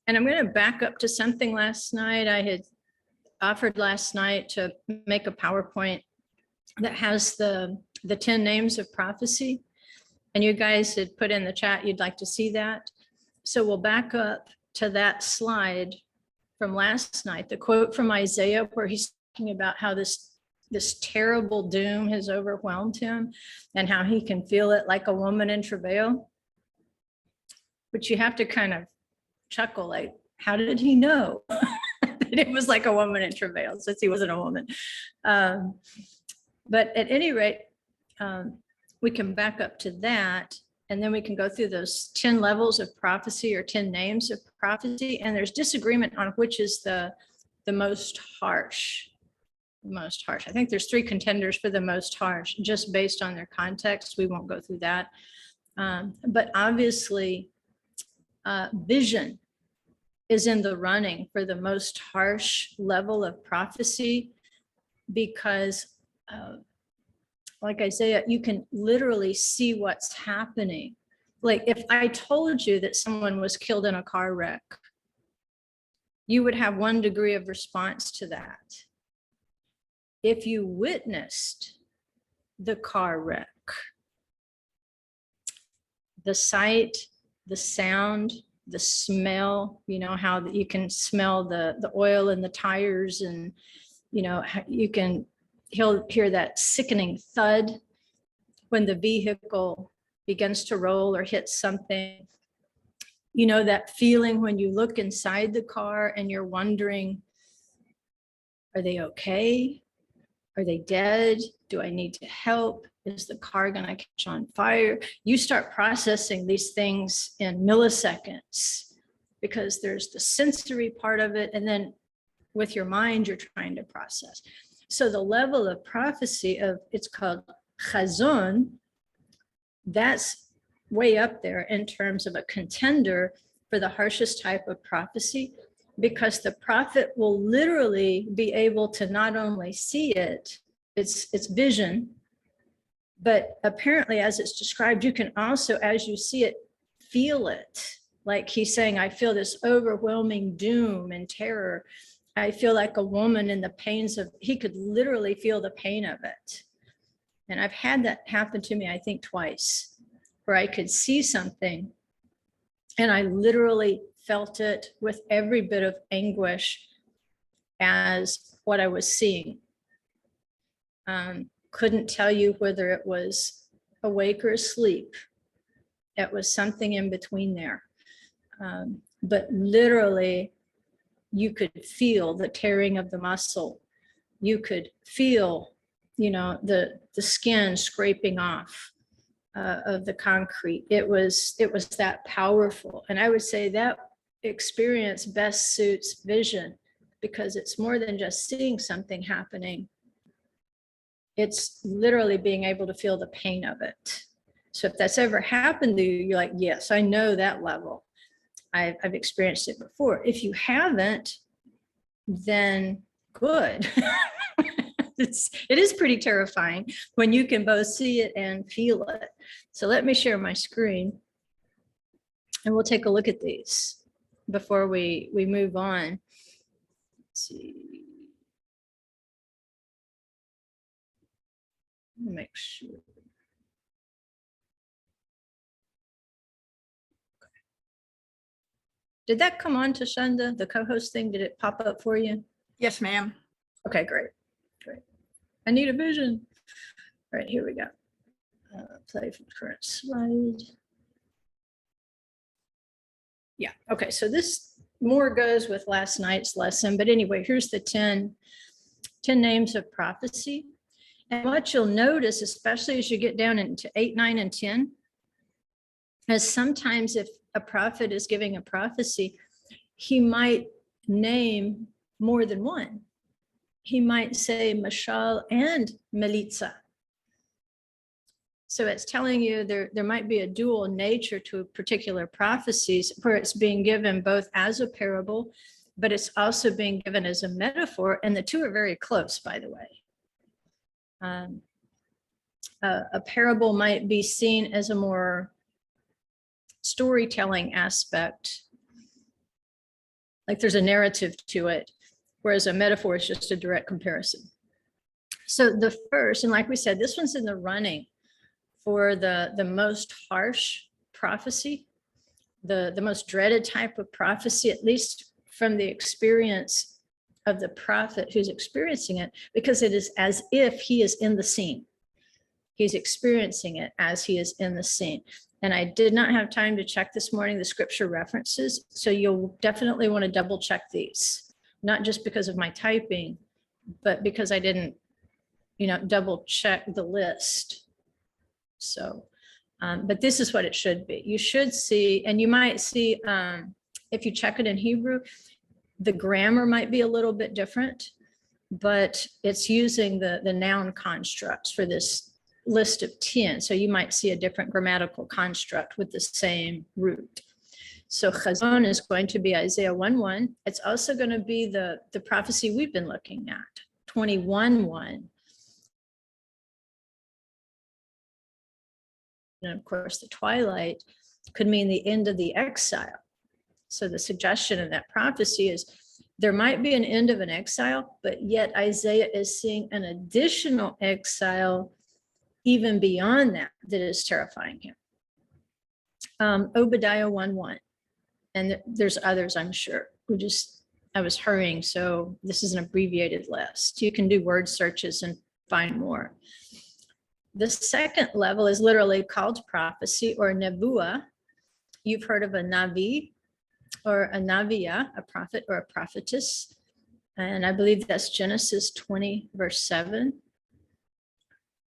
And I'm going to back up to something last night. I had offered last night to make a PowerPoint that has the 10 names of prophecy. And you guys had put in the chat, you'd like to see that. So we'll back up to that slide from last night, the quote from Isaiah, where he's talking about how this terrible doom has overwhelmed him and how he can feel it like a woman in travail. But you have to kind of chuckle, like, how did he know that it was like a woman in travail, since he wasn't a woman? But at any rate, we can back up to that, and then we can go through those 10 levels of prophecy or 10 names of prophecy. And there's disagreement on which is the most harsh. Most harsh. I think there's 3 contenders for the most harsh, just based on their context. We won't go through that. But obviously, vision is in the running for the most harsh level of prophecy, because like Isaiah, you can literally see what's happening. Like if I told you that someone was killed in a car wreck, you would have 1 degree of response to that. If you witnessed the car wreck, the sight, the sound, the smell, you know, how you can smell the oil in the tires, and, you know, you can hear that sickening thud when the vehicle begins to roll or hit something. You know, that feeling when you look inside the car and you're wondering, are they okay? Are they dead? Do I need to help? Is the car going to catch on fire? You start processing these things in milliseconds, because there's the sensory part of it, and then with your mind, you're trying to process. So the level of prophecy of, it's called chazon, that's way up there in terms of a contender for the harshest type of prophecy, because the prophet will literally be able to not only see it, it's vision, but apparently, as it's described, you can also, as you see it, feel it. Like he's saying, I feel this overwhelming doom and terror. I feel like a woman in the pains of, he could literally feel the pain of it. And I've had that happen to me, I think twice, where I could see something and I literally felt it with every bit of anguish as what I was seeing. Couldn't tell you whether it was awake or asleep. It was something in between there. But literally, you could feel the tearing of the muscle. You could feel, you know, the skin scraping off of the concrete. It was that powerful. And I would say that experience best suits vision, because it's more than just seeing something happening. It's literally being able to feel the pain of it. So if that's ever happened to you, you're like, yes, I know that level. I've experienced it before. If you haven't, then good. It is pretty terrifying when you can both see it and feel it. So let me share my screen and we'll take a look at these before we move on. Let's see. Make sure. Did that come on to Shanda, the co-host thing? Did it pop up for you? Yes, ma'am. Okay, great. I need a vision. All right, here we go. Play from current slide. Yeah, okay, so this more goes with last night's lesson, but anyway, here's the 10 names of prophecy. And what you'll notice, especially as you get down into 8, 9, and 10, is sometimes if a prophet is giving a prophecy, he might name more than one. He might say mashal and melitza. So it's telling you there might be a dual nature to particular prophecies where it's being given both as a parable, but it's also being given as a metaphor. And the two are very close, by the way. A parable might be seen as a more storytelling aspect, like there's a narrative to it, whereas a metaphor is just a direct comparison. So the first, and like we said, this one's in the running for the most harsh prophecy, the most dreaded type of prophecy, at least from the experience of the prophet who's experiencing it, because it is as if he is in the scene. He's experiencing it as he is in the scene. And I did not have time to check this morning the scripture references, so you'll definitely want to double check these, not just because of my typing, but because I didn't, double check the list. So, but this is what it should be. You should see, and you might see, if you check it in Hebrew, the grammar might be a little bit different, but it's using the noun constructs for this list of 10. So you might see a different grammatical construct with the same root. So Chazon is going to be Isaiah 1:1. It's also going to be the prophecy we've been looking at, 21:1. And of course, the twilight could mean the end of the exile. So the suggestion in that prophecy is there might be an end of an exile, but yet Isaiah is seeing an additional exile even beyond that is terrifying him. Obadiah 1:1. And there's others, I'm sure. I was hurrying, so this is an abbreviated list. You can do word searches and find more. The second level is literally called prophecy or nebuah. You've heard of a navi or a navia, a prophet or a prophetess. And I believe that's Genesis 20, verse 7.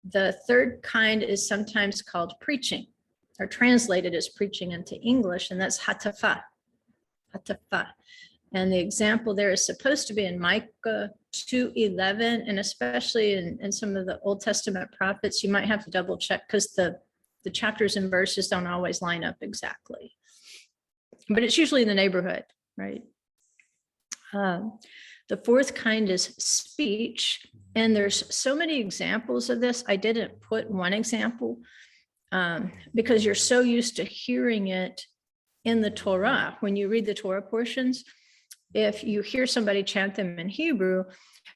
The third kind is sometimes called preaching, or translated as preaching into English, and that's hatafah. Hatafah. And the example there is supposed to be in Micah 2:11, and especially in some of the Old Testament prophets, you might have to double check because the chapters and verses don't always line up exactly. But it's usually in the neighborhood, right? The fourth kind is speech, and there's so many examples of this. I didn't put one example because you're so used to hearing it in the Torah. When you read the Torah portions, if you hear somebody chant them in Hebrew,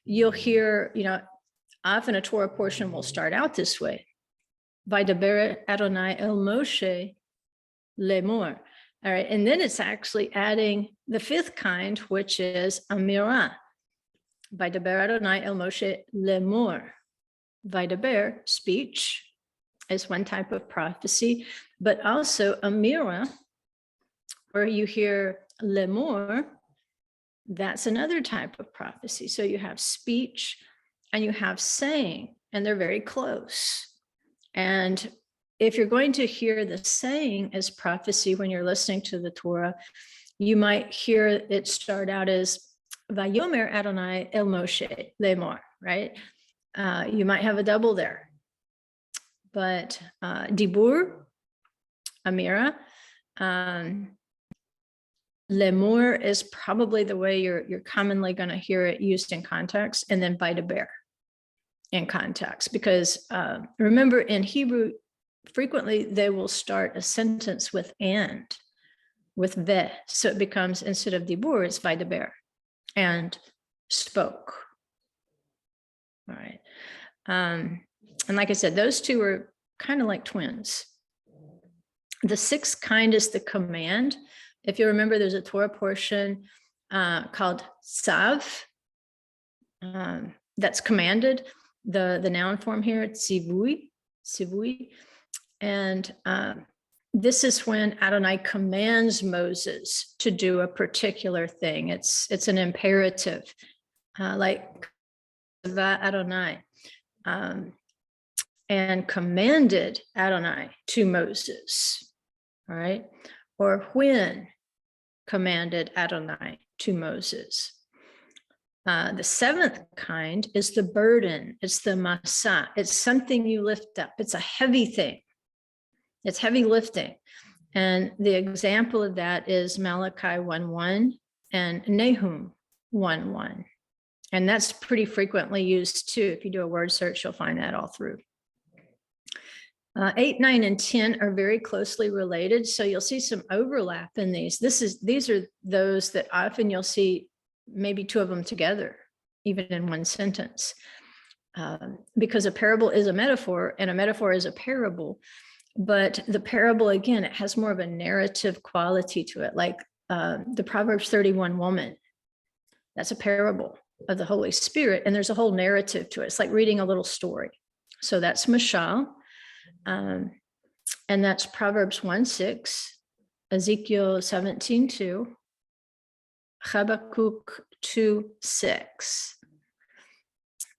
you'll hear, often a Torah portion will start out this way. Vaydaber Adonai el Moshe lemor. All right, and then it's actually adding the fifth kind, which is amirah. Vaydaber Adonai el Moshe lemor. Vaydaber, speech, is one type of prophecy, but also amirah, where you hear lemor, that's another type of prophecy. So you have speech and you have saying, and they're very close. And if you're going to hear the saying as prophecy when you're listening to the Torah, you might hear it start out as Vayomer Adonai el Moshe lemor, right? You might have a double there. But dibur, amira, lemor is probably the way you're commonly going to hear it used in context, and then vaydaber in context, because remember in Hebrew, frequently they will start a sentence with and, with ve, so it becomes, instead of dibur, it's vaydaber, and spoke. All right. And like I said, those two are kind of like twins. The sixth kind is the command. If you remember, there's a Torah portion called tzav, that's commanded. The noun form here, tzivui, and this is when Adonai commands Moses to do a particular thing. It's an imperative, like Adonai, and commanded Adonai to Moses. All right. Or when commanded Adonai to Moses. The seventh kind is the burden. It's the masa. It's something you lift up. It's a heavy thing. It's heavy lifting. And the example of that is Malachi 1:1 and Nahum 1:1. And that's pretty frequently used too. If you do a word search, you'll find that all through. 8, 9, and 10 are very closely related. So you'll see some overlap in these. These are those that often you'll see maybe two of them together, even in one sentence. Because a parable is a metaphor and a metaphor is a parable. But the parable, again, it has more of a narrative quality to it, like the Proverbs 31 woman. That's a parable of the Holy Spirit, and there's a whole narrative to it. It's like reading a little story. So that's mashal, and that's Proverbs 1:6, Ezekiel 17:2, Habakkuk 2:6.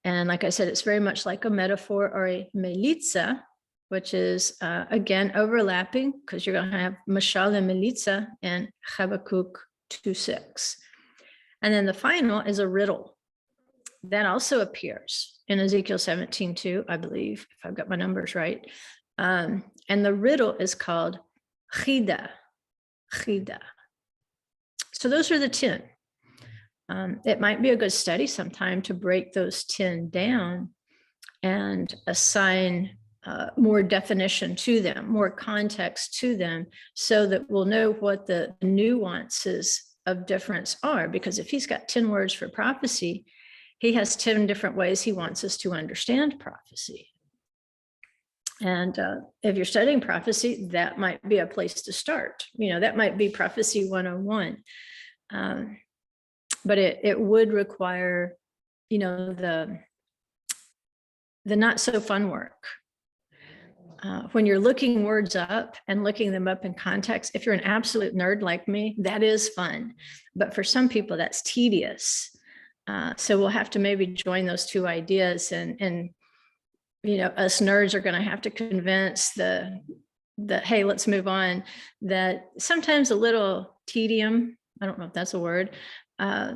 And like I said, it's very much like a metaphor or a melitza, which is, again, overlapping, because you're going to have mashal and melitza and Habakkuk 2:6. And then the final is a riddle. That also appears in Ezekiel 17:2, I believe, if I've got my numbers right. And the riddle is called chida. So those are the 10. It might be a good study sometime to break those 10 down and assign more definition to them, more context to them, so that we'll know what the nuances of difference are. Because if he's got 10 words for prophecy, he has 10 different ways he wants us to understand prophecy. And if you're studying prophecy, that might be a place to start. That might be prophecy 101. But it would require, the not so fun work. When you're looking words up and looking them up in context, if you're an absolute nerd like me, that is fun. But for some people, that's tedious. So we'll have to maybe join those two ideas, and us nerds are going to have to convince the hey, let's move on, that sometimes a little tedium, I don't know if that's a word, a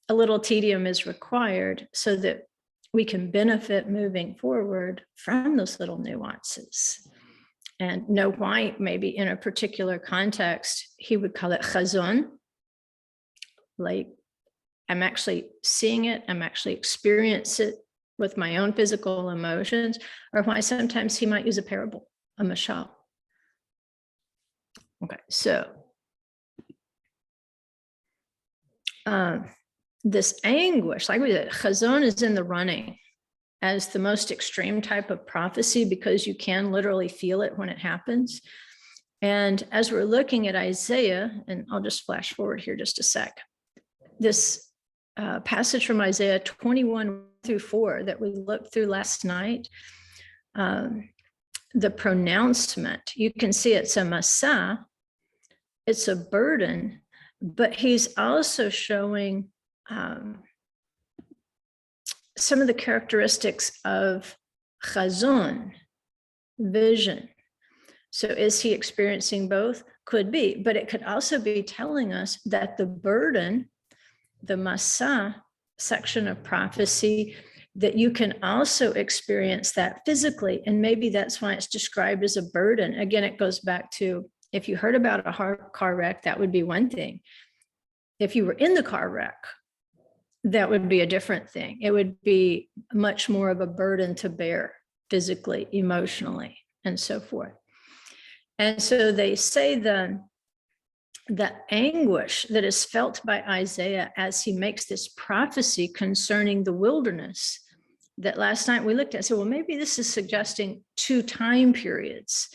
little tedium is required so that we can benefit moving forward from those little nuances and know why maybe in a particular context, he would call it chazon, like I'm actually seeing it, I'm actually experiencing it with my own physical emotions, or why sometimes he might use a parable, a mashal. Okay, so this anguish, like we said, chazon is in the running as the most extreme type of prophecy, because you can literally feel it when it happens. And as we're looking at Isaiah, and I'll just flash forward here just a sec, this passage from Isaiah 21-4 that we looked through last night, the pronouncement, you can see it's a masa, it's a burden, but he's also showing some of the characteristics of chazon, vision. So is he experiencing both? Could be, but it could also be telling us that the burden, the masa section of prophecy, that you can also experience that physically. And maybe that's why it's described as a burden. Again, it goes back to, if you heard about a car wreck, that would be one thing. If you were in the car wreck, that would be a different thing. It would be much more of a burden to bear physically, emotionally, and so forth. And so they say the anguish that is felt by Isaiah as he makes this prophecy concerning the wilderness that last night we looked at. So, well, maybe this is suggesting two time periods,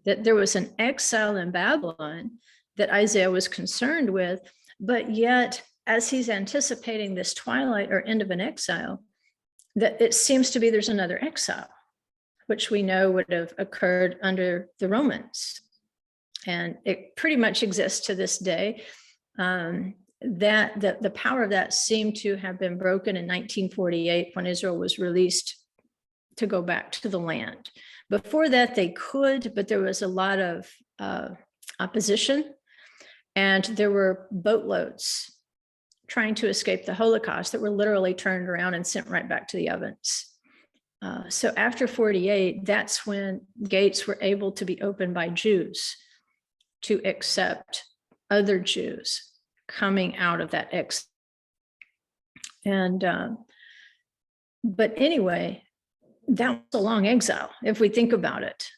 that there was an exile in Babylon that Isaiah was concerned with, but yet as he's anticipating this twilight or end of an exile, that it seems to be there's another exile, which we know would have occurred under the Romans. And it pretty much exists to this day. That the power of that seemed to have been broken in 1948 when Israel was released to go back to the land. Before that, they could, but there was a lot of opposition, and there were boatloads trying to escape the Holocaust that were literally turned around and sent right back to the ovens. So after 48, that's when gates were able to be opened by Jews to accept other Jews coming out of that exile. And, but anyway, that was a long exile, if we think about it.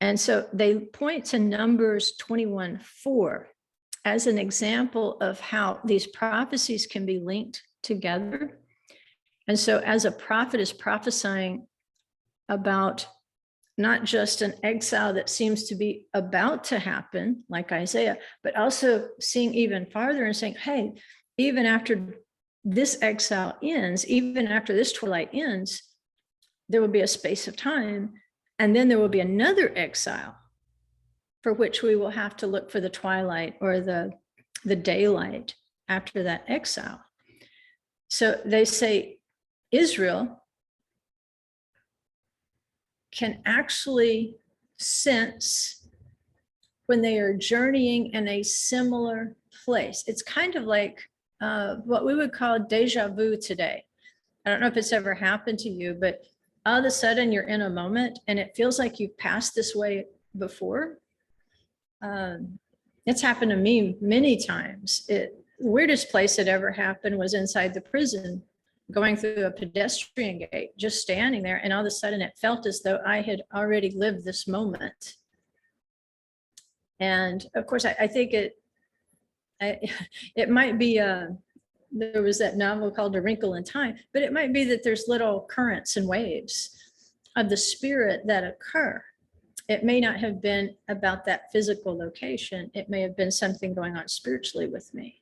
And so they point to Numbers 21:4 as an example of how these prophecies can be linked together. And so as a prophet is prophesying about not just an exile that seems to be about to happen, like Isaiah, but also seeing even farther and saying, hey, even after this exile ends, even after this twilight ends, there will be a space of time, and then there will be another exile for which we will have to look for the twilight or the daylight after that exile. So they say Israel can actually sense when they are journeying in a similar place. It's kind of like what we would call deja vu today. I don't know if it's ever happened to you, but all of a sudden you're in a moment and it feels like you've passed this way before. It's happened to me many times. The weirdest place it ever happened was inside the prison, going through a pedestrian gate, just standing there, and all of a sudden it felt as though I had already lived this moment. And of course, I think it might be, there was that novel called A Wrinkle in Time, but it might be that there's little currents and waves of the spirit that occur. It may not have been about that physical location. It may have been something going on spiritually with me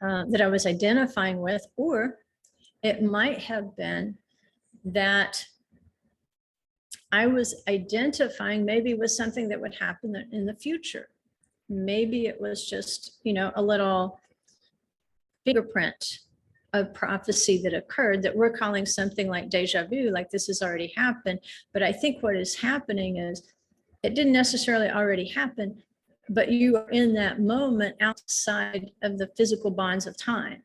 that I was identifying with, or it might have been that I was identifying maybe with something that would happen in the future. Maybe it was just, a little fingerprint of prophecy that occurred that we're calling something like deja vu, like this has already happened. But I think what is happening is it didn't necessarily already happen, but you are in that moment outside of the physical bonds of time.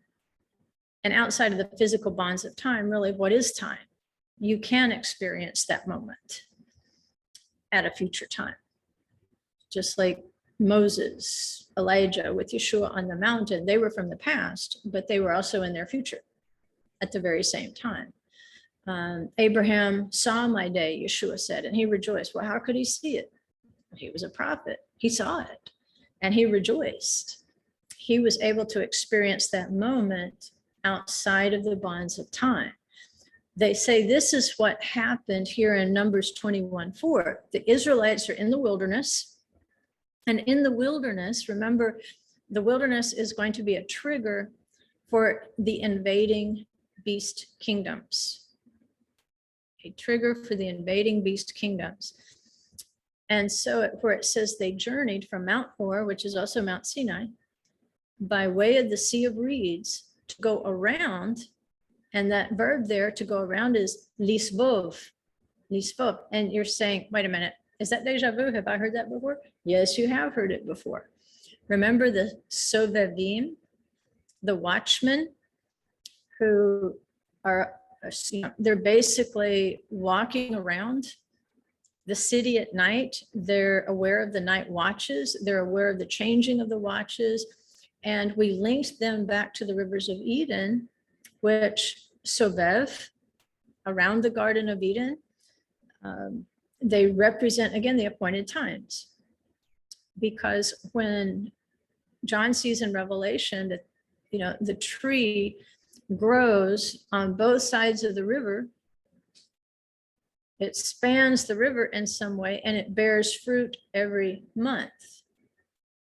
And outside of the physical bonds of time, really, what is time? You can experience that moment at a future time. Just like Moses, Elijah with Yeshua on the mountain, they were from the past, but they were also in their future at the very same time. Abraham saw my day, Yeshua said, and he rejoiced. Well, how could he see it? He was a prophet. He saw it and he rejoiced. He was able to experience that moment outside of the bonds of time. They say this is what happened here in Numbers 21:4. The Israelites are in the wilderness. And in the wilderness, remember, the wilderness is going to be a trigger for the invading beast kingdoms. A trigger for the invading beast kingdoms. And so where it says they journeyed from Mount Hor, which is also Mount Sinai, by way of the Sea of Reeds to go around, and that verb there to go around is lisvov, lisvov. And you're saying, wait a minute, is that deja vu? Have I heard that before? Yes, you have heard it before. Remember the sovevim, the watchmen who are, they're basically walking around the city at night. They're aware of the night watches. They're aware of the changing of the watches. And we linked them back to the rivers of Eden, which Sovev, around the Garden of Eden, they represent, again, the appointed times. Because when John sees in Revelation that, the tree grows on both sides of the river, it spans the river in some way, and it bears fruit every month.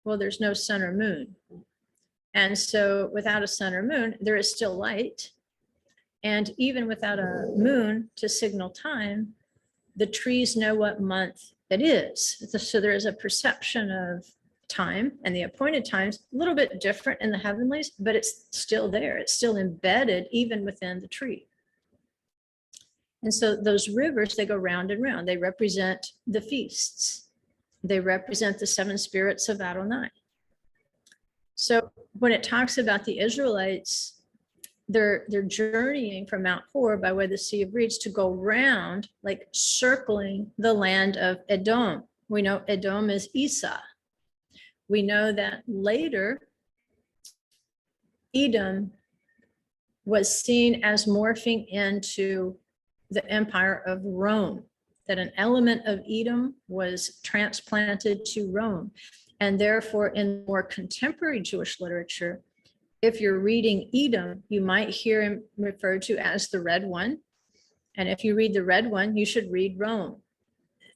Well, there's no sun or moon. And so without a sun or moon, there is still light. And even without a moon to signal time, the trees know what month it is. So there is a perception of time, and the appointed times, a little bit different in the heavenlies, but it's still there. It's still embedded even within the tree. And so those rivers, they go round and round. They represent the feasts. They represent the seven spirits of Adonai. So when it talks about the Israelites, they're journeying from Mount Hor by way of the Sea of Reeds to go round, like circling the land of Edom. We know Edom is Esau. We know that later Edom was seen as morphing into the empire of Rome. that an element of Edom was transplanted to Rome. And therefore, in more contemporary Jewish literature, if you're reading Edom, you might hear him referred to as the Red One. And if you read the Red One, you should read Rome.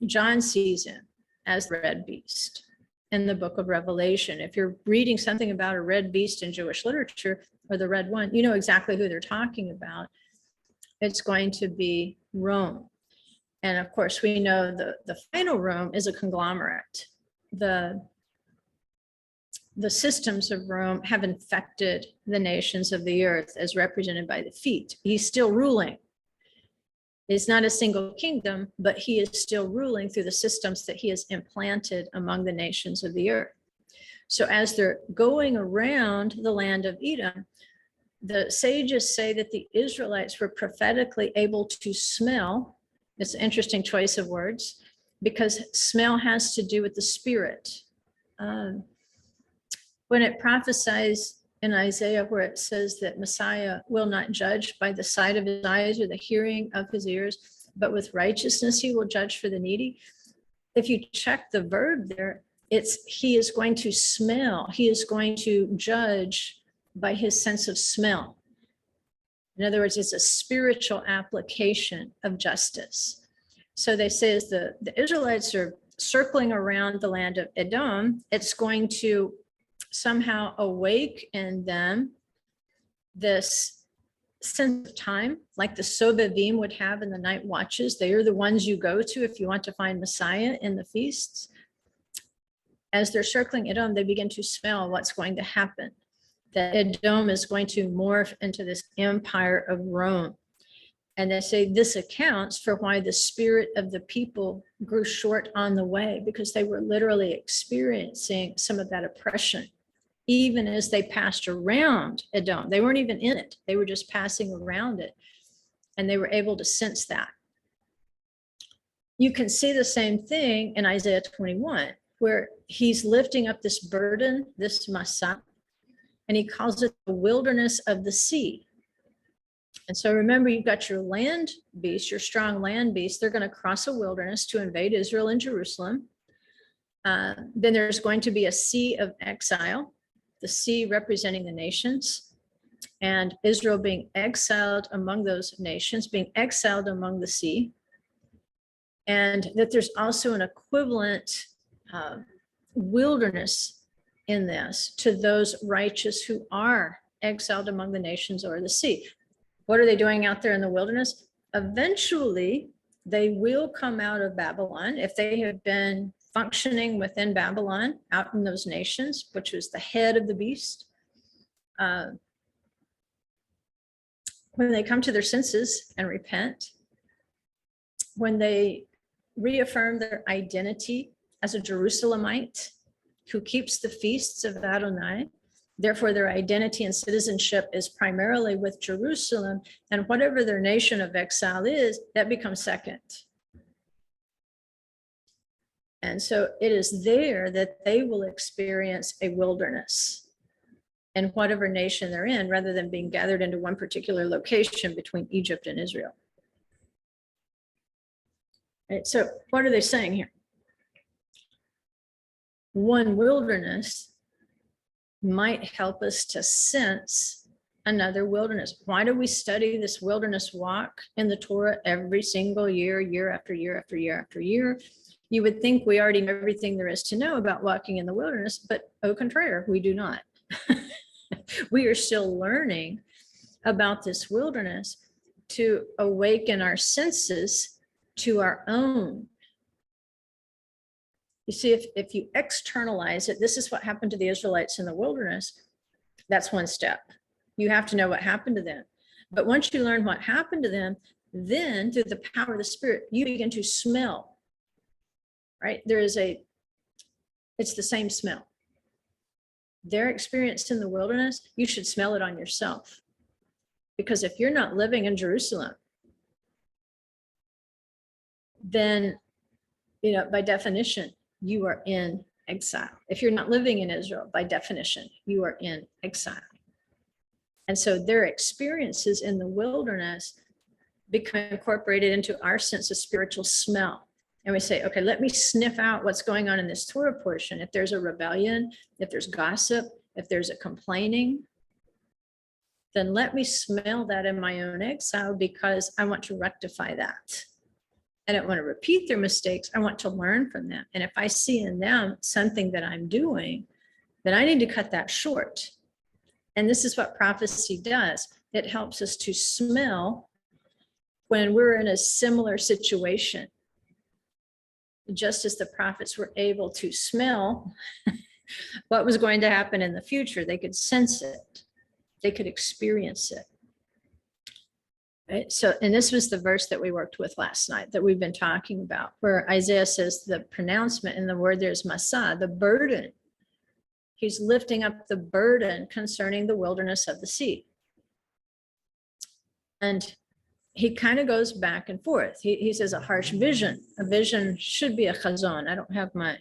John sees him as the red beast in the book of Revelation. If you're reading something about a red beast in Jewish literature or the Red One, you know exactly who they're talking about. It's going to be Rome. And of course, we know the final Rome is a conglomerate. The systems of Rome have infected the nations of the earth as represented by the feet. He's still ruling. It's not a single kingdom, but he is still ruling through the systems that he has implanted among the nations of the earth. So as they're going around the land of Edom, the sages say that the Israelites were prophetically able to smell. It's an interesting choice of words because smell has to do with the spirit. When it prophesies in Isaiah where it says that Messiah will not judge by the sight of his eyes or the hearing of his ears, but with righteousness he will judge for the needy. If you check the verb there, it's he is going to smell. He is going to judge by his sense of smell. In other words, it's a spiritual application of justice. So they say as the Israelites are circling around the land of Edom, it's going to somehow awake in them this sense of time, like the Sobevim would have in the night watches. They are the ones you go to if you want to find Messiah in the feasts. As they're circling Edom, they begin to smell what's going to happen. That Edom is going to morph into this empire of Rome. And they say this accounts for why the spirit of the people grew short on the way, because they were literally experiencing some of that oppression. Even as they passed around Edom, they weren't even in it. They were just passing around it. And they were able to sense that. You can see the same thing in Isaiah 21, where he's lifting up this burden, this masa, and he calls it the wilderness of the sea. And so remember, you've got your land beasts, your strong land beasts. They're going to cross a wilderness to invade Israel and Jerusalem. Then there's going to be a sea of exile, the sea representing the nations, and Israel being exiled among those nations, being exiled among the sea. And that there's also an equivalent wilderness in this to those righteous who are exiled among the nations or the sea. What are they doing out there in the wilderness? Eventually, they will come out of Babylon if they have been functioning within Babylon out in those nations, which was the head of the beast. When they come to their senses and repent, when they reaffirm their identity as a Jerusalemite who keeps the feasts of Adonai, therefore their identity and citizenship is primarily with Jerusalem, and whatever their nation of exile is, that becomes second. And so it is there that they will experience a wilderness in whatever nation they're in, rather than being gathered into one particular location between Egypt and Israel. Right, so what are they saying here? One wilderness might help us to sense another wilderness. Why do we study this wilderness walk in the Torah every single year, year after year after year after year? You would think we already know everything there is to know about walking in the wilderness, but au contraire, we do not. We are still learning about this wilderness to awaken our senses to our own. You see, if you externalize it, this is what happened to the Israelites in the wilderness. That's one step. You have to know what happened to them. But once you learn what happened to them, then through the power of the Spirit, you begin to smell. Right? It's the same smell. Their experience in the wilderness, you should smell it on yourself. Because if you're not living in Jerusalem, then, by definition, you are in exile. If you're not living in Israel, by definition, you are in exile. And so their experiences in the wilderness become incorporated into our sense of spiritual smell. And we say, okay, let me sniff out what's going on in this Torah portion. If there's a rebellion, if there's gossip, if there's a complaining, then let me smell that in my own exile, because I want to rectify that. I don't want to repeat their mistakes. I want to learn from them. And if I see in them something that I'm doing, then I need to cut that short. And this is what prophecy does. It helps us to smell when we're in a similar situation. Just as the prophets were able to smell what was going to happen in the future, they could sense it, they could experience it. Right? So, and this was the verse that we worked with last night that we've been talking about, where Isaiah says the pronouncement in the word there's Masa, the burden. He's lifting up the burden concerning the wilderness of the sea. And he kind of goes back and forth. He says a harsh vision. A vision should be a chazon. I don't have my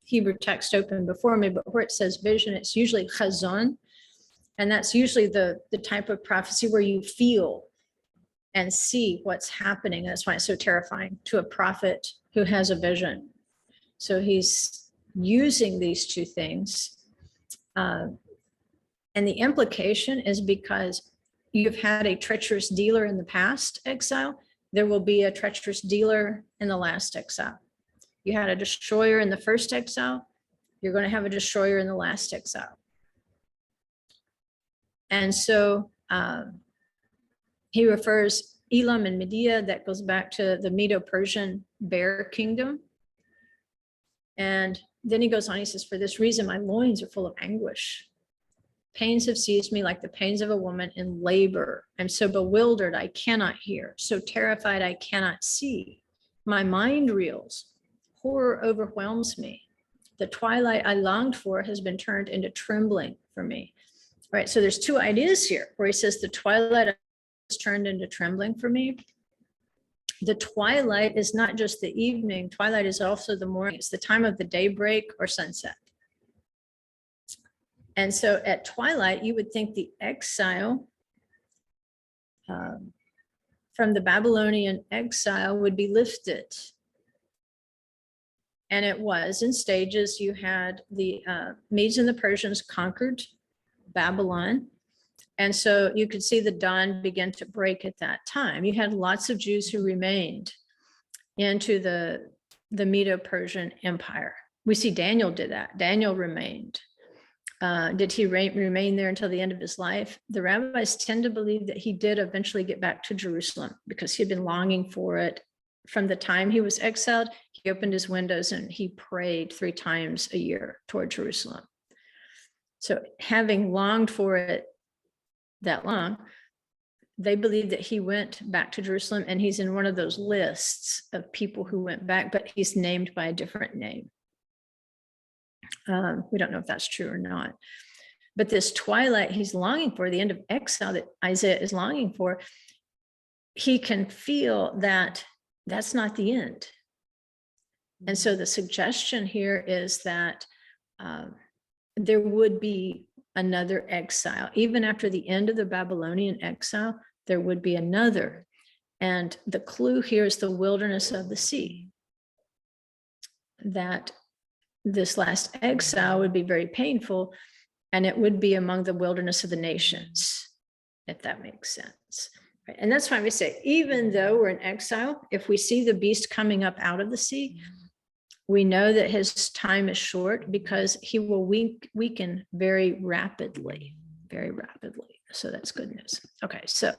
Hebrew text open before me, but where it says vision, it's usually chazon. And that's usually the type of prophecy where you feel and see what's happening. That's why it's so terrifying to a prophet who has a vision. So he's using these two things. And the implication is because you've had a treacherous dealer in the past exile, there will be a treacherous dealer in the last exile. You had a destroyer in the first exile, you're going to have a destroyer in the last exile. And so he refers Elam and Media, that goes back to the Medo-Persian bear kingdom. And then he goes on, he says, for this reason, my loins are full of anguish. Pains have seized me like the pains of a woman in labor. I'm so bewildered, I cannot hear. So terrified, I cannot see. My mind reels. Horror overwhelms me. The twilight I longed for has been turned into trembling for me. All right, so there's two ideas here where he says the twilight is turned into trembling for me. The twilight is not just the evening. Twilight is also the morning. It's the time of the daybreak or sunset. And so at twilight, you would think the exile from the Babylonian exile would be lifted. And it was in stages. You had the Medes and the Persians conquered Babylon. And so you could see the dawn begin to break at that time. You had lots of Jews who remained into the Medo-Persian Empire. We see Daniel did that. Daniel remained. Did he remain there until the end of his life? The rabbis tend to believe that he did eventually get back to Jerusalem because he had been longing for it. From the time he was exiled, he opened his windows and he prayed 3 times a year toward Jerusalem. So having longed for it that long, they believe that he went back to Jerusalem, and he's in one of those lists of people who went back, but he's named by a different name. We don't know if that's true or not. But this twilight he's longing for, the end of exile that Isaiah is longing for, he can feel that that's not the end. And so the suggestion here is that there would be another exile. Even after the end of the Babylonian exile, there would be another. And the clue here is the wilderness of the sea. That this last exile would be very painful, and it would be among the wilderness of the nations, if that makes sense. Right? And that's why we say, even though we're in exile, if we see the beast coming up out of the sea, we know that his time is short because he will weaken very rapidly. So that's good news. Okay, so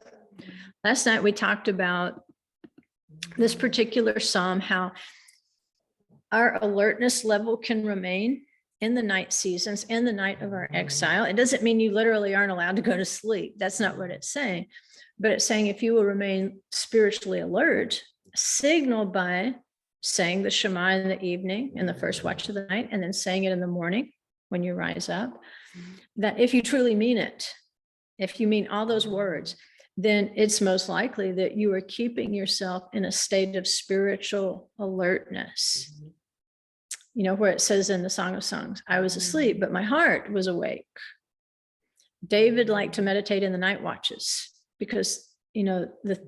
last night we talked about this particular psalm, how our alertness level can remain in the night seasons, in the night of our exile. It doesn't mean you literally aren't allowed to go to sleep. That's not what it's saying. But it's saying if you will remain spiritually alert, signaled by saying the Shema in the evening, in the first watch of the night, and then saying it in the morning when you rise up, that if you truly mean it, if you mean all those words, then it's most likely that you are keeping yourself in a state of spiritual alertness. You know, where it says in the Song of Songs, I was asleep, but my heart was awake. David liked to meditate in the night watches because the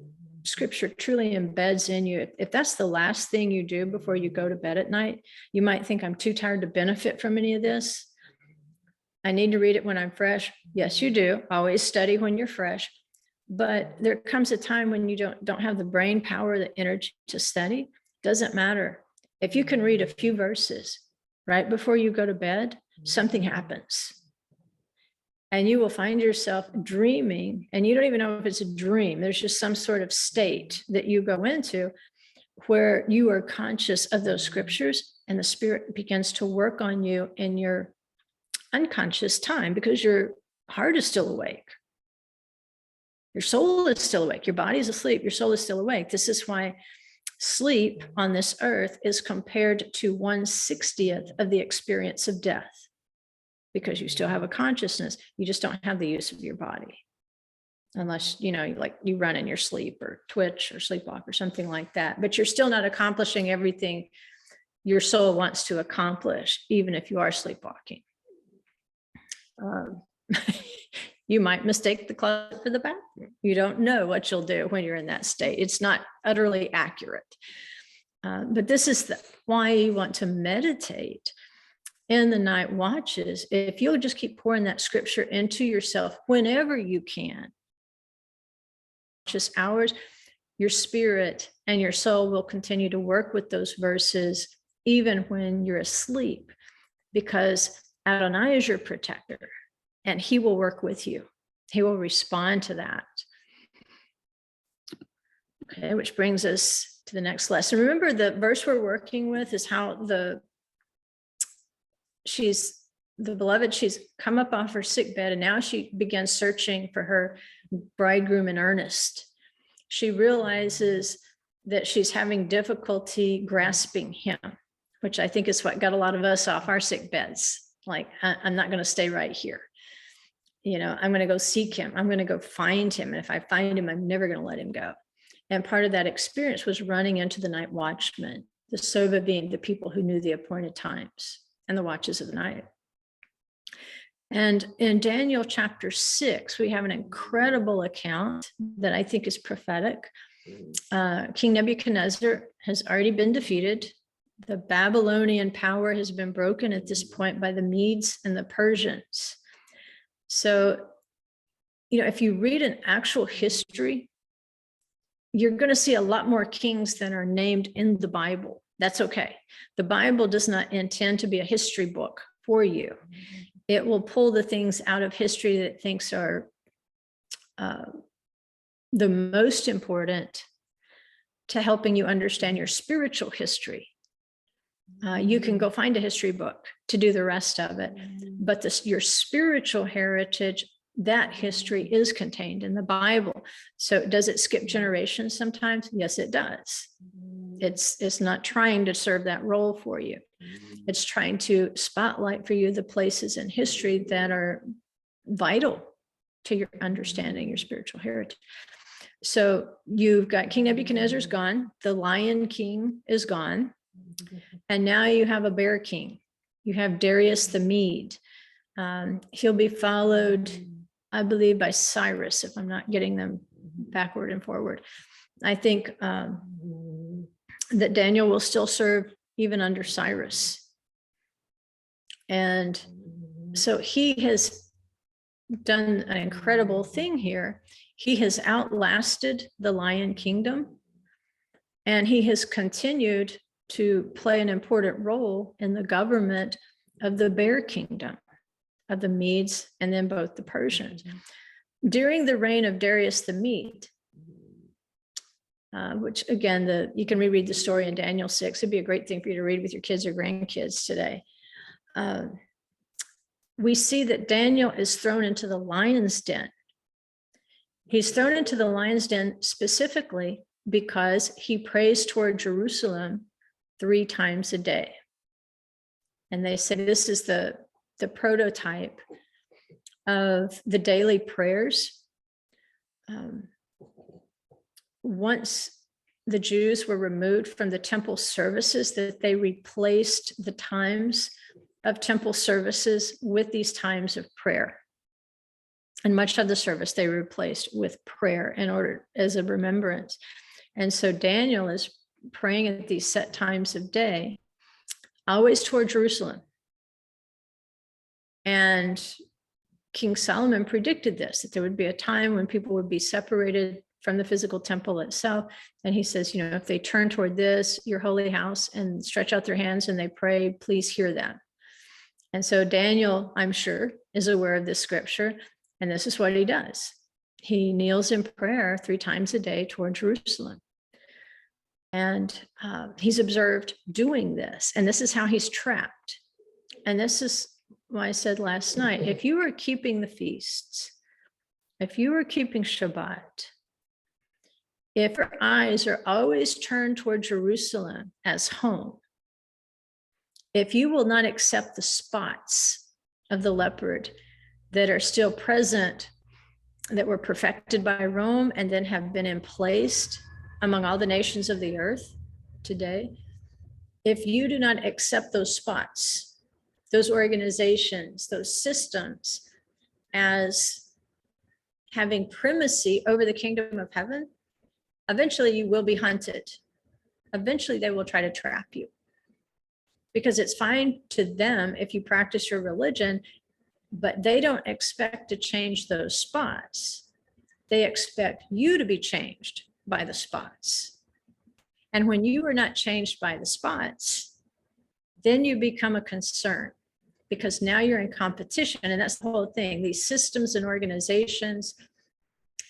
scripture truly embeds in you. If that's the last thing you do before you go to bed at night, you might think, I'm too tired to benefit from any of this. I need to read it when I'm fresh. Yes, you do. Always study when you're fresh. But there comes a time when you don't have the brain power, the energy to study. Doesn't matter. If you can read a few verses right before you go to bed, something happens. And you will find yourself dreaming, and you don't even know if it's a dream. There's just some sort of state that you go into where you are conscious of those scriptures, and the Spirit begins to work on you in your unconscious time, because your heart is still awake. Your soul is still awake. Your body is asleep. Your soul is still awake. This is why sleep on this earth is compared to 1/60th of the experience of death, because you still have a consciousness. You just don't have the use of your body, unless, like you run in your sleep or twitch or sleepwalk or something like that. But you're still not accomplishing everything your soul wants to accomplish, even if you are sleepwalking. You might mistake the closet for the bathroom. You don't know what you'll do when you're in that state. It's not utterly accurate. But this is why you want to meditate in the night watches. If you'll just keep pouring that scripture into yourself whenever you can, just hours, your spirit and your soul will continue to work with those verses even when you're asleep, because Adonai is your protector, and he will work with you. He will respond to that. Okay, which brings us to the next lesson. Remember, the verse we're working with is how the beloved, she's come up off her sick bed, and now she begins searching for her bridegroom in earnest. She realizes that she's having difficulty grasping him, which I think is what got a lot of us off our sick beds. Like, I'm not going to stay right here. I'm going to go seek him. I'm going to go find him. And if I find him, I'm never going to let him go. And part of that experience was running into the night watchmen, the Sova being the people who knew the appointed times and the watches of the night. And in Daniel chapter 6, we have an incredible account that I think is prophetic. King Nebuchadnezzar has already been defeated. The Babylonian power has been broken at this point by the Medes and the Persians. So, if you read an actual history, you're going to see a lot more kings than are named in the Bible. That's okay. The Bible does not intend to be a history book for you. It will pull the things out of history that it thinks are the most important to helping you understand your spiritual history. You can go find a history book to do the rest of it, but your spiritual heritage, that history is contained in the Bible. So does it skip generations sometimes? Yes, it does. It's not trying to serve that role for you. It's trying to spotlight for you the places in history that are vital to your understanding your spiritual heritage. So you've got King Nebuchadnezzar's gone, the Lion King is gone, and now you have a bear king. You have Darius the Mede. He'll be followed, I believe, by Cyrus, if I'm not getting them backward and forward. I think that Daniel will still serve even under Cyrus. And so he has done an incredible thing here. He has outlasted the Lion Kingdom, and he has continued to play an important role in the government of the Bear Kingdom, of the Medes, and then both the Persians. During the reign of Darius the Mede, which again, you can reread the story in Daniel 6. It'd be a great thing for you to read with your kids or grandkids today. We see that Daniel is thrown into the lion's den. He's thrown into the lion's den specifically because he prays toward Jerusalem 3 times a day. And they say this is the prototype of the daily prayers. Once the Jews were removed from the temple services, that they replaced the times of temple services with these times of prayer. And much of the service they replaced with prayer in order as a remembrance. And so Daniel is praying at these set times of day, always toward Jerusalem. And King Solomon predicted this, that there would be a time when people would be separated from the physical temple itself. And he says, you know, if they turn toward this, your holy house, and stretch out their hands and they pray, please hear that. And so Daniel, I'm sure, is aware of this scripture. And this is what he does. He kneels in prayer 3 times a day toward Jerusalem. And he's observed doing this. And this is how he's trapped. And this is why I said last night, if you were keeping the feasts, if you were keeping Shabbat, if your eyes are always turned toward Jerusalem as home, if you will not accept the spots of the leopard that are still present, that were perfected by Rome and then have been emplaced among all the nations of the earth today, if you do not accept those spots, those organizations, those systems as having primacy over the kingdom of heaven, eventually you will be hunted. Eventually they will try to trap you. Because it's fine to them if you practice your religion, but they don't expect to change those spots. They expect you to be changed by the spots. And when you are not changed by the spots, then you become a concern, because now you're in competition. And that's the whole thing. These systems and organizations,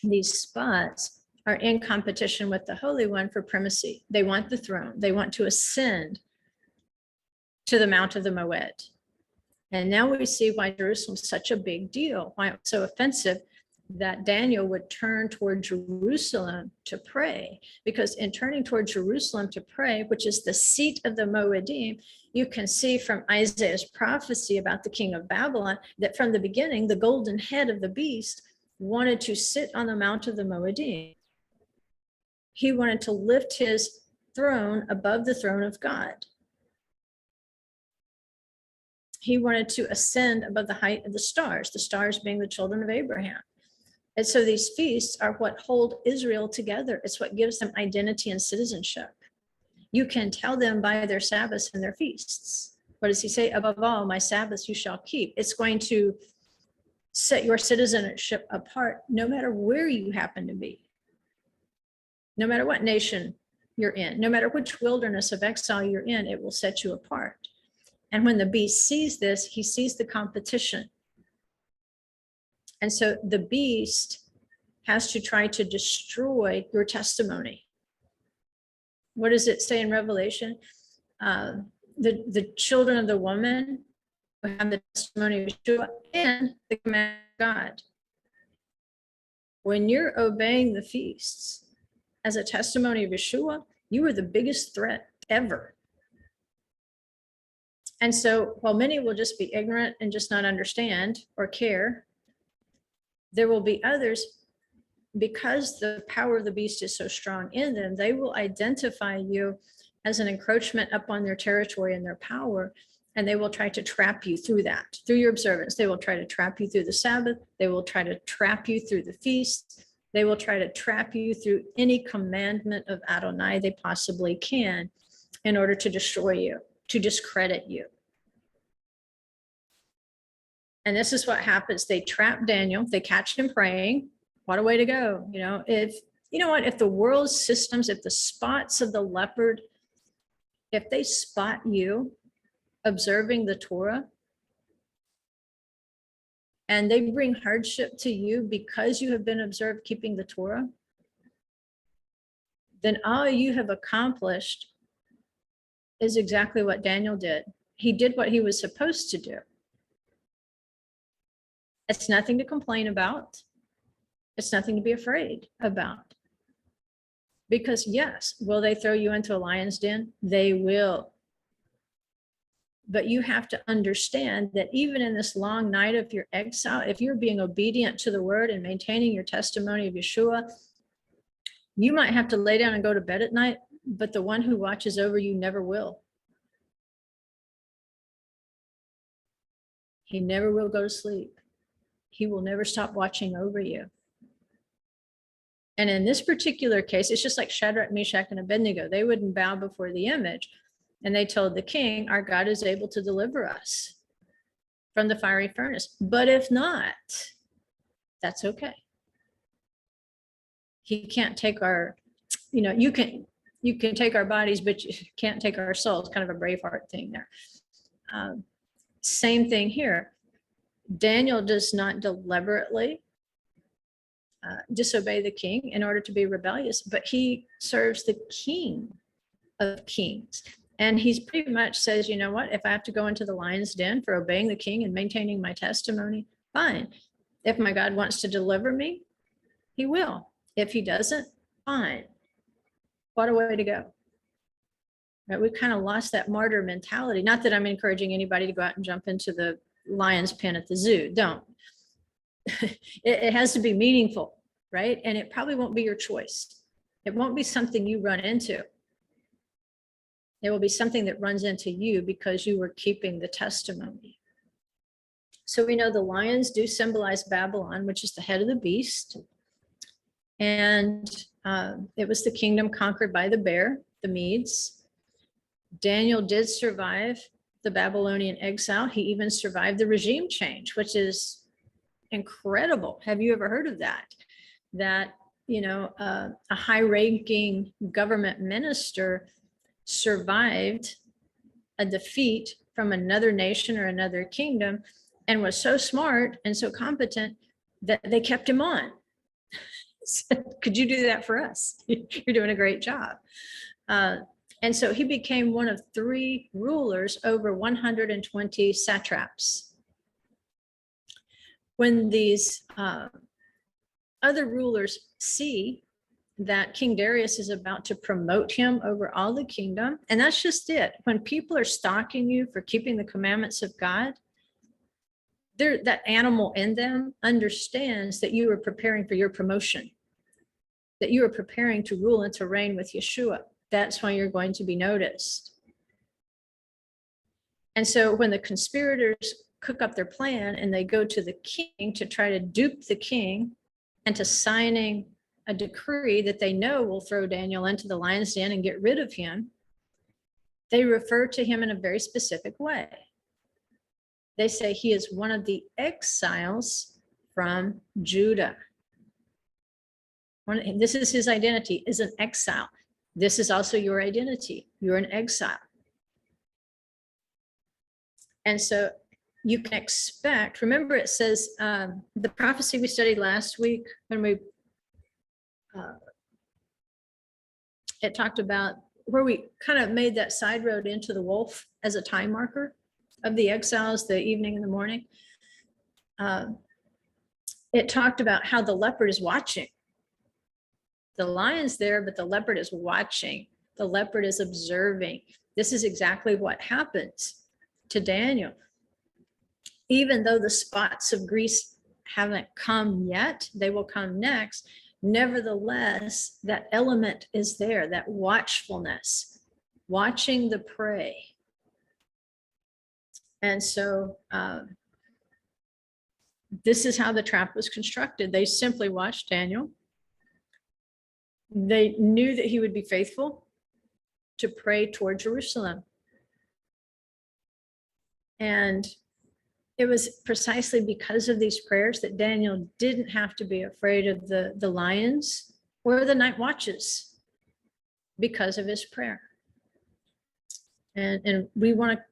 these spots are in competition with the Holy One for primacy. They want the throne. They want to ascend to the Mount of the Moed. And now we see why Jerusalem's such a big deal, why it's so offensive that Daniel would turn toward Jerusalem to pray. Because in turning toward Jerusalem to pray, which is the seat of the Moedim, you can see from Isaiah's prophecy about the king of Babylon that from the beginning, the golden head of the beast wanted to sit on the Mount of the Moedim. He wanted to lift his throne above the throne of God. He wanted to ascend above the height of the stars being the children of Abraham. And so these feasts are what hold Israel together. It's what gives them identity and citizenship. You can tell them by their Sabbaths and their feasts. What does he say? Above all, my Sabbaths you shall keep. It's going to set your citizenship apart no matter where you happen to be, no matter what nation you're in, no matter which wilderness of exile you're in, it will set you apart. And when the beast sees this, he sees the competition. And so the beast has to try to destroy your testimony. What does it say in Revelation? The children of the woman who have the testimony of Yeshua and the command of God. When you're obeying the feasts as a testimony of Yeshua, you are the biggest threat ever. And so while many will just be ignorant and just not understand or care, there will be others, because the power of the beast is so strong in them, they will identify you as an encroachment upon their territory and their power. And they will try to trap you through that, through your observance. They will try to trap you through the Sabbath. They will try to trap you through the feasts. They will try to trap you through any commandment of Adonai they possibly can in order to destroy you, to discredit you. And this is what happens. They trap Daniel. They catch him praying. What a way to go. You know, if the world's systems, if the spots of the leopard, if they spot you observing the Torah, and they bring hardship to you because you have been observed keeping the Torah, then all you have accomplished is exactly what Daniel did. He did what he was supposed to do. It's nothing to complain about. It's nothing to be afraid about. Because yes, will they throw you into a lion's den? They will. But you have to understand that even in this long night of your exile, if you're being obedient to the word and maintaining your testimony of Yeshua, you might have to lay down and go to bed at night, but the one who watches over you never will. He never will go to sleep. he will never stop watching over you. And in this particular case, it's just like Shadrach, Meshach, and Abednego. They wouldn't bow before the image. And they told the king, our God is able to deliver us from the fiery furnace. But if not, that's okay. He can't take our, you can take our bodies, but you can't take our souls. Kind of a Braveheart thing there. Same thing here. Daniel does not deliberately disobey the king in order to be rebellious, but he serves the King of Kings. And he's pretty much says, you know what, if I have to go into the lion's den for obeying the king and maintaining my testimony, fine. If my God wants to deliver me, he will. If he doesn't, fine. What a way to go. Right? We've kind of lost that martyr mentality. Not that I'm encouraging anybody to go out and jump into the lion's pen at the zoo. Don't. It has to be meaningful, right? And it probably won't be your choice. It won't be something you run into. It will be something that runs into you because you were keeping the testimony. So we know the lions do symbolize Babylon, which is the head of the beast. And it was the kingdom conquered by the bear, the Medes. Daniel did survive the Babylonian exile. He even survived the regime change, which is incredible. Have you ever heard of that? That, a high-ranking government minister survived a defeat from another nation or another kingdom and was so smart and so competent that they kept him on. Could you do that for us? You're doing a great job. And so he became one of 3 rulers over 120 satraps. When these other rulers see that King Darius is about to promote him over all the kingdom, and that's just it. When people are stalking you for keeping the commandments of God, that animal in them understands that you are preparing for your promotion, that you are preparing to rule and to reign with Yeshua. That's why you're going to be noticed. And so when the conspirators cook up their plan and they go to the king to try to dupe the king and to signing a decree that they know will throw Daniel into the lion's den and get rid of him, they refer to him in a very specific way. They say he is one of the exiles from Judah. This is his identity, is an exile. This is also your identity. You're an exile. And so you can expect, remember it says, the prophecy we studied last week when it talked about where we kind of made that side road into the wolf as a time marker of the exiles, the evening and the morning. It talked about how the leopard is watching. The lion's there, but the leopard is watching. The leopard is observing. This is exactly what happens to Daniel. Even though the spots of grease haven't come yet, they will come next. Nevertheless, that element is there, that watchfulness, watching the prey. And so this is how the trap was constructed. They simply watched Daniel. They knew that he would be faithful to pray toward Jerusalem. And it was precisely because of these prayers that Daniel didn't have to be afraid of the lions or the night watches because of his prayer. And we want to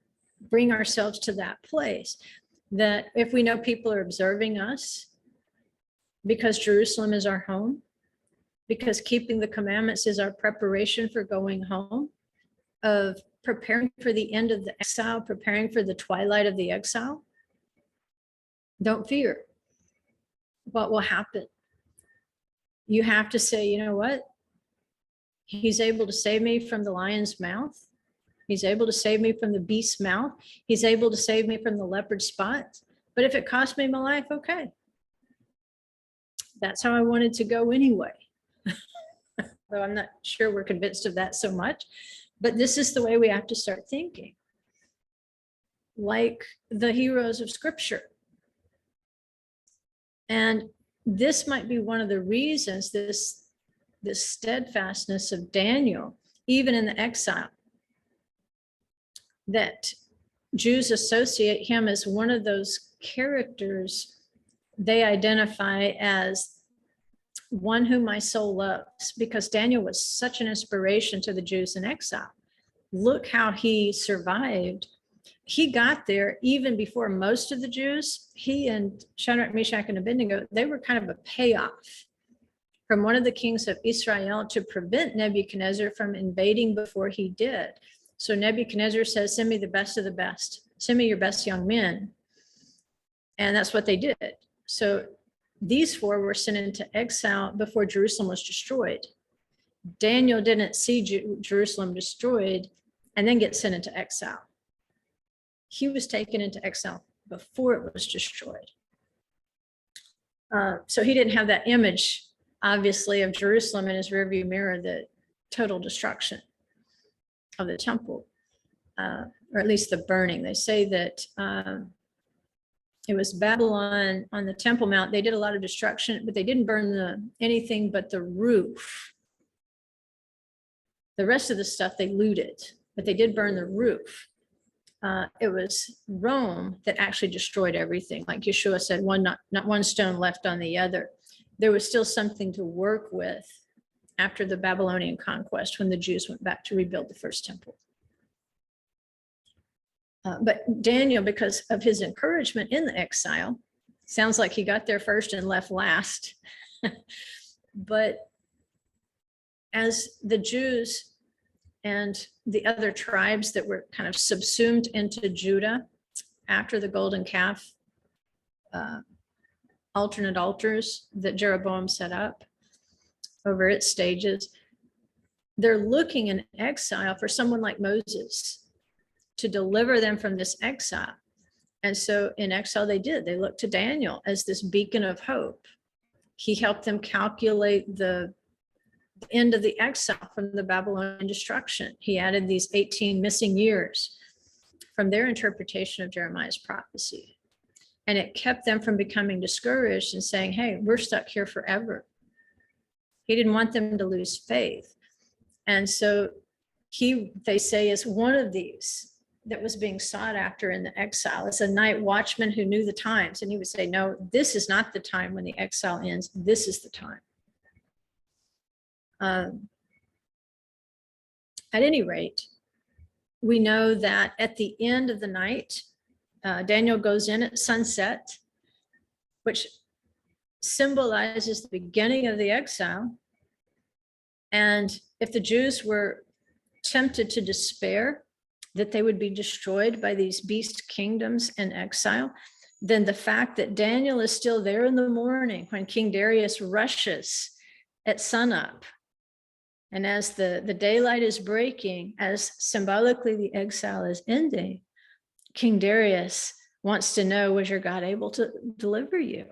bring ourselves to that place that if we know people are observing us, because Jerusalem is our home, because keeping the commandments is our preparation for going home, of preparing for the end of the exile, preparing for the twilight of the exile, don't fear what will happen. You have to say, you know what? He's able to save me from the lion's mouth. He's able to save me from the beast's mouth. He's able to save me from the leopard spots. But if it costs me my life, okay. That's how I wanted to go anyway. Though I'm not sure we're convinced of that so much. But this is the way we have to start thinking. Like the heroes of Scripture. And this might be one of the reasons, this steadfastness of Daniel, even in the exile, that Jews associate him as one of those characters they identify as one whom my soul loves, because Daniel was such an inspiration to the Jews in exile. Look how he survived. He got there even before most of the Jews. He and Shadrach, Meshach, and Abednego, they were kind of a payoff from one of the kings of Israel to prevent Nebuchadnezzar from invading before he did. So Nebuchadnezzar says, send me the best of the best. Send me your best young men. And that's what they did. So these four were sent into exile before Jerusalem was destroyed. Daniel didn't see Jerusalem destroyed and then get sent into exile. He was taken into exile before it was destroyed. So he didn't have that image, obviously, of Jerusalem in his rearview mirror, the total destruction of the temple, or at least the burning. They say that it was Babylon on the Temple Mount. They did a lot of destruction, but they didn't burn anything but the roof. The rest of the stuff they looted, but they did burn the roof. It was Rome that actually destroyed everything. Like Yeshua said, not one stone left on the other. There was still something to work with after the Babylonian conquest, when the Jews went back to rebuild the first temple. But Daniel, because of his encouragement in the exile, sounds like he got there first and left last. But as the Jews and the other tribes that were kind of subsumed into Judah after the golden calf, alternate altars that Jeroboam set up over its stages, they're looking in exile for someone like Moses to deliver them from this exile. And so in exile, they looked to Daniel as this beacon of hope. He helped them calculate the end of the exile from the Babylonian destruction. He added these 18 missing years from their interpretation of Jeremiah's prophecy. And it kept them from becoming discouraged and saying, hey, we're stuck here forever. He didn't want them to lose faith. And so they say, is one of these that was being sought after in the exile, as a night watchman who knew the times. And he would say, no, this is not the time when the exile ends. This is the time. At any rate, we know that at the end of the night, Daniel goes in at sunset, which symbolizes the beginning of the exile. And if the Jews were tempted to despair that they would be destroyed by these beast kingdoms in exile, then the fact that Daniel is still there in the morning when King Darius rushes at sunup, and as the daylight is breaking, as symbolically the exile is ending, King Darius wants to know, was your God able to deliver you?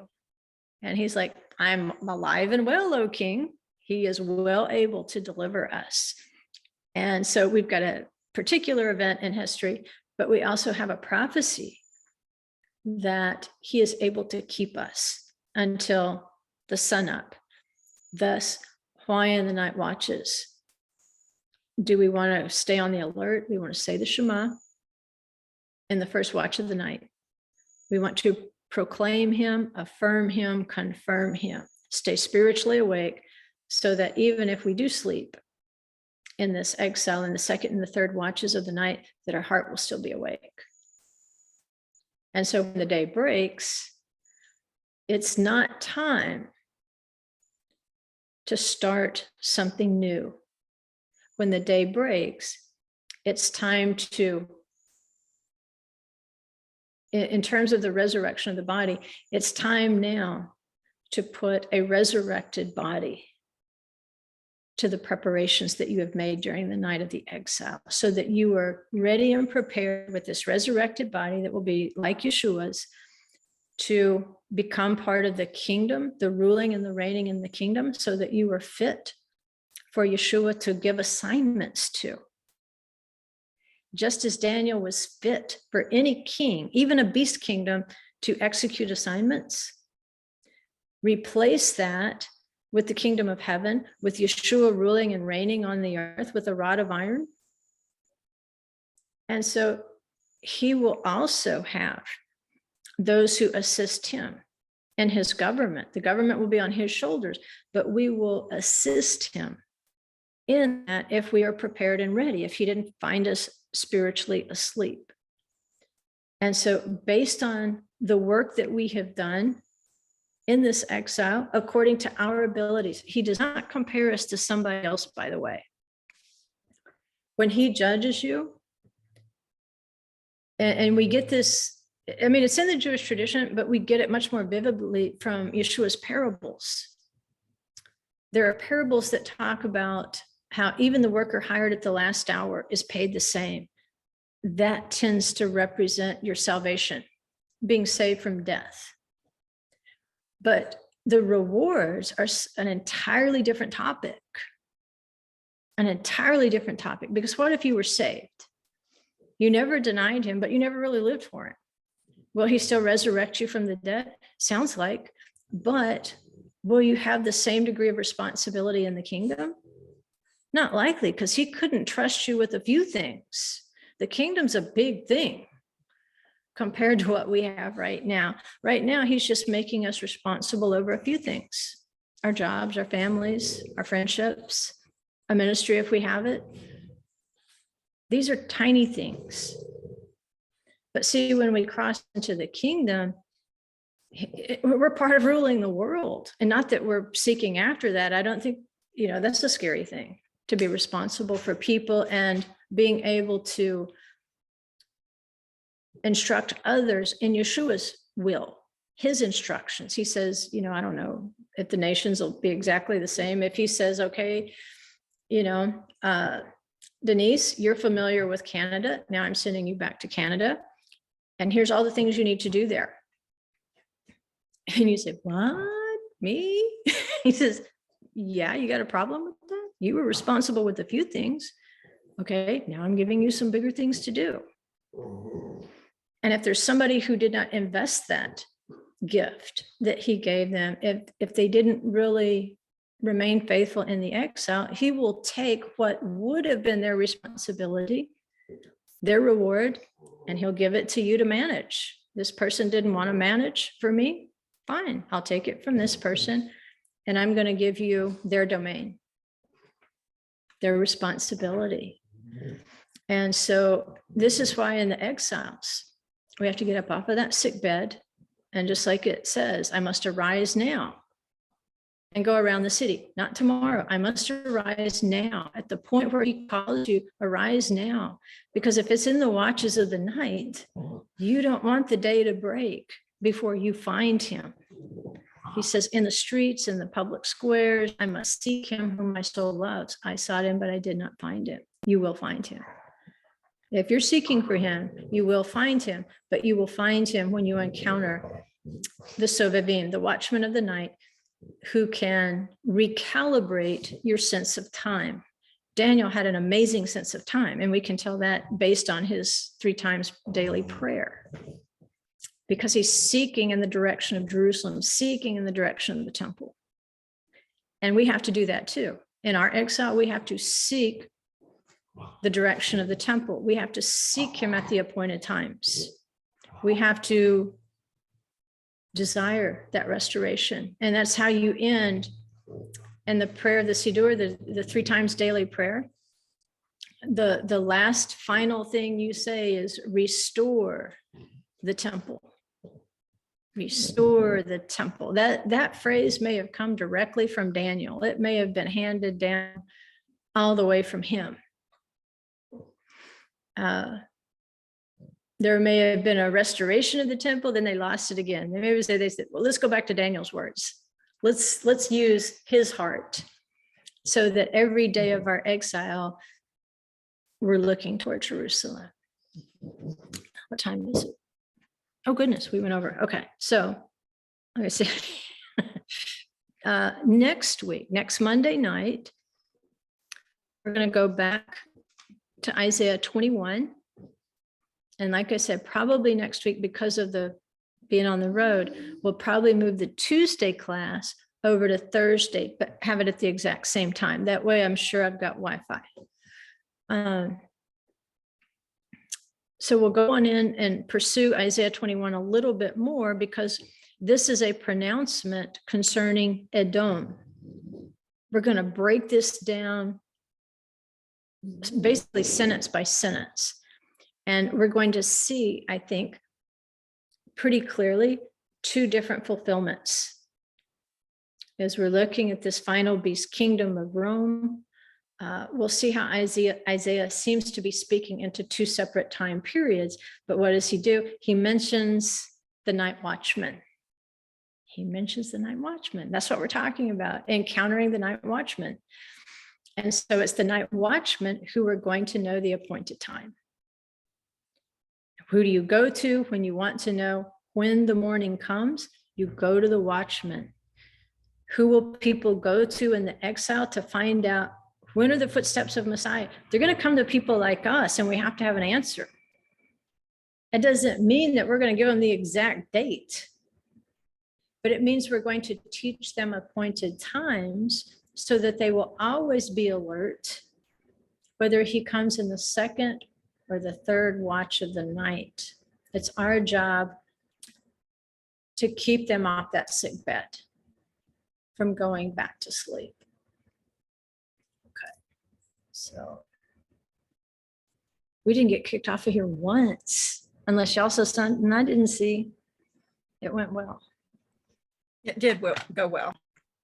And he's like, I'm alive and well, O king. He is well able to deliver us. And so we've got a particular event in history, but we also have a prophecy that he is able to keep us until the sunup. Thus, why in the night watches do we want to stay on the alert? We want to say the Shema in the first watch of the night. We want to proclaim him, affirm him, confirm him, stay spiritually awake, so that even if we do sleep in this exile in the second and the third watches of the night, that our heart will still be awake. And so when the day breaks, it's not time to start something new. When the day breaks, it's time to, in terms of the resurrection of the body, it's time now to put a resurrected body to the preparations that you have made during the night of the exile, so that you are ready and prepared with this resurrected body that will be like Yeshua's, to become part of the kingdom, the ruling and the reigning in the kingdom, so that you are fit for Yeshua to give assignments to. Just as Daniel was fit for any king, even a beast kingdom, to execute assignments, replace that with the kingdom of heaven, with Yeshua ruling and reigning on the earth with a rod of iron. And so he will also have those who assist him in his government. The government will be on his shoulders, but we will assist him in that if we are prepared and ready, if he didn't find us spiritually asleep. And so based on the work that we have done in this exile, according to our abilities, he does not compare us to somebody else, by the way. When he judges you, and we get this, I mean, it's in the Jewish tradition, but we get it much more vividly from Yeshua's parables. There are parables that talk about how even the worker hired at the last hour is paid the same. That tends to represent your salvation, being saved from death. But the rewards are an entirely different topic. An entirely different topic. Because what if you were saved? You never denied him, but you never really lived for him. Will he still resurrect you from the dead? Sounds like. But will you have the same degree of responsibility in the kingdom? Not likely, because he couldn't trust you with a few things. The kingdom's a big thing compared to what we have right now. Right now, he's just making us responsible over a few things: our jobs, our families, our friendships, a ministry if we have it. These are tiny things. But see, when we cross into the kingdom, we're part of ruling the world. And not that we're seeking after that. I don't think, that's a scary thing, to be responsible for people and being able to instruct others in Yeshua's will, his instructions. He says, I don't know if the nations will be exactly the same. If he says, okay, Denise, you're familiar with Canada. Now I'm sending you back to Canada. And here's all the things you need to do there. And you say, what? Me? He says, yeah, you got a problem with that? You were responsible with a few things. Okay, now I'm giving you some bigger things to do. And if there's somebody who did not invest that gift that he gave them, if they didn't really remain faithful in the exile, he will take what would have been their responsibility, their reward, and he'll give it to you to manage. This person didn't want to manage for me. Fine, I'll take it from this person, and I'm going to give you their domain, their responsibility. And so this is why in the exiles, we have to get up off of that sick bed. And just like it says, I must arise now and go around the city. Not tomorrow. I must arise now. At the point where he calls you, arise now. Because if it's in the watches of the night, you don't want the day to break before you find him. He says, in the streets, in the public squares, I must seek him whom my soul loves. I sought him, but I did not find him. You will find him. If you're seeking for him, you will find him, but you will find him when you encounter the Sovavim, the watchman of the night, who can recalibrate your sense of time. Daniel had an amazing sense of time, and we can tell that based on his 3 times daily prayer, because he's seeking in the direction of Jerusalem, seeking in the direction of the temple. And we have to do that too. In our exile, we have to seek the direction of the temple. We have to seek him at the appointed times. We have to desire that restoration. And that's how you end in the prayer of the Siddur, the 3 times daily prayer. The last final thing you say is restore the temple. Restore the temple. That phrase may have come directly from Daniel. It may have been handed down all the way from him. There may have been a restoration of the temple, then they lost it again. They said, well, let's go back to Daniel's words. Let's use his heart, so that every day of our exile, we're looking toward Jerusalem. What time is it? Oh, goodness, we went over. Okay, so let me see. Next week, next Monday night, we're going to go back to Isaiah 21. And like I said, probably next week, because of the being on the road, we'll probably move the Tuesday class over to Thursday, but have it at the exact same time. That way I'm sure I've got Wi-Fi. So we'll go on in and pursue Isaiah 21 a little bit more, because this is a pronouncement concerning Edom. We're going to break this down basically sentence by sentence. And we're going to see, I think, pretty clearly two different fulfillments. As we're looking at this final beast kingdom of Rome, we'll see how Isaiah seems to be speaking into two separate time periods. But what does he do? He mentions the night watchman. He mentions the night watchman. That's what we're talking about, encountering the night watchman. And so it's the night watchman who are going to know the appointed time. Who do you go to when you want to know when the morning comes? You go to the watchman. Who will people go to in the exile to find out when are the footsteps of Messiah? They're going to come to people like us, and we have to have an answer. It doesn't mean that we're going to give them the exact date, but it means we're going to teach them appointed times so that they will always be alert, whether he comes in the second or the third watch of the night. It's our job to keep them off that sick bed from going back to sleep. Okay, so we didn't get kicked off of here once, unless y'all saw something I didn't see. It went well. It did go well.